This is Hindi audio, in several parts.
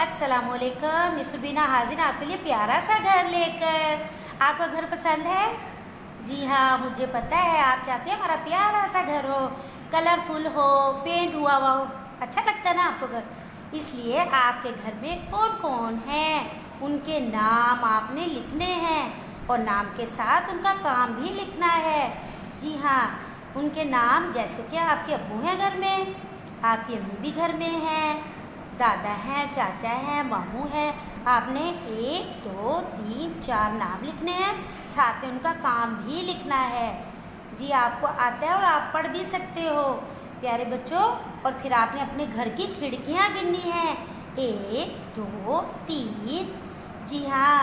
अस्सलामुअलैकुम। मिस रुबीना हाजिर आपके लिए प्यारा सा घर लेकर। आपका घर पसंद है? जी हाँ, मुझे पता है आप चाहते हैं हमारा प्यारा सा घर हो, कलरफुल हो, पेंट हुआ हुआ हो। अच्छा लगता है ना आपको घर? इसलिए आपके घर में कौन कौन है उनके नाम आपने लिखने हैं और नाम के साथ उनका काम भी लिखना है। जी हाँ, उनके नाम जैसे कि आपके अब्बू हैं घर में, आपकी अम्मी भी घर में हैं, दादा हैं, चाचा हैं, मामू हैं। आपने 1 2 3 4 नाम लिखने हैं, साथ में उनका काम भी लिखना है। जी आपको आता है और आप पढ़ भी सकते हो प्यारे बच्चों। और फिर आपने अपने घर की खिड़कियाँ गिननी हैं, 1 2 3। जी हाँ,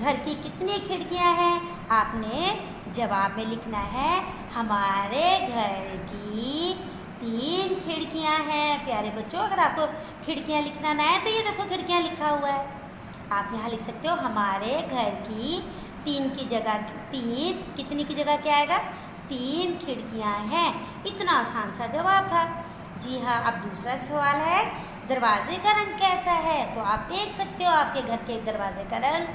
घर की कितनी खिड़कियाँ हैं आपने जवाब में लिखना है। हमारे घर की 3 खिड़कियाँ हैं प्यारे बच्चों। अगर आपको खिड़कियाँ लिखना ना है तो ये देखो खिड़कियाँ लिखा हुआ है, आप यहाँ लिख सकते हो हमारे घर की 3 की जगह 3 कितनी की जगह क्या आएगा? 3 खिड़कियाँ हैं। इतना आसान सा जवाब था। जी हाँ, अब दूसरा सवाल है दरवाजे का रंग कैसा है? तो आप देख सकते हो आपके घर के दरवाजे का रंग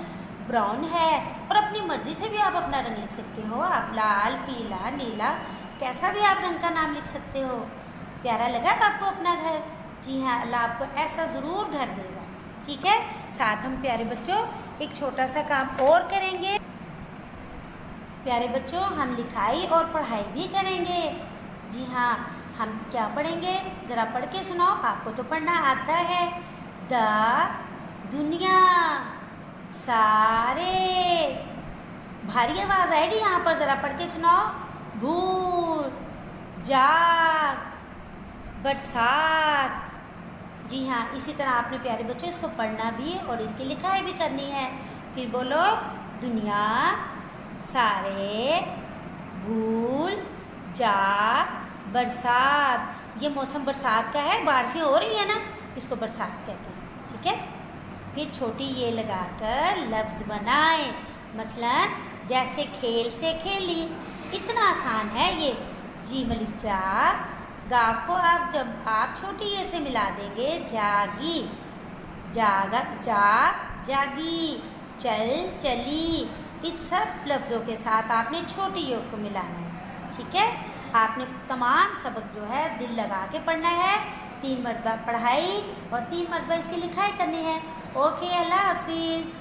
ब्राउन है और अपनी मर्जी से भी आप अपना रंग लिख सकते हो। आप लाल, पीला, नीला, कैसा भी आप रंग का नाम लिख सकते हो। प्यारा लगा आपको अपना घर? जी हाँ, अल्लाह आपको ऐसा ज़रूर घर देगा। ठीक है, साथ हम प्यारे बच्चों एक छोटा सा काम और करेंगे। प्यारे बच्चों, हम लिखाई और पढ़ाई भी करेंगे। जी हाँ, हम क्या पढ़ेंगे ज़रा पढ़ के सुनाओ, आपको तो पढ़ना आता है। द दुनिया, सारे, भारी आवाज़ आएगी यहाँ पर, ज़रा पढ़ के सुनाओ। भूर, जाग, बरसात। जी हाँ, इसी तरह आपने प्यारे बच्चों इसको पढ़ना भी और इसकी लिखाई भी करनी है। फिर बोलो दुनिया, सारे, भूल, जाग, बरसात। ये मौसम बरसात का है, बारिशें हो रही है ना, इसको बरसात कहते हैं। ठीक है, फिर छोटी ये लगाकर लफ्ज़ बनाएं, मसलन जैसे खेल से खेली। इतना आसान है ये। जी मलिचा, गाव को आप जब आप छोटी ये से मिला देंगे, जागी, जागा, जाग, जागी, चल, चली। इस सब लफ्ज़ों के साथ आपने छोटी योग को मिलाना है। ठीक है, आपने तमाम सबक जो है दिल लगा के पढ़ना है। 3 मरतबा पढ़ाई और 3 मरतबा इसकी लिखाई करनी है। ओके, अल्लाह हाफिज़।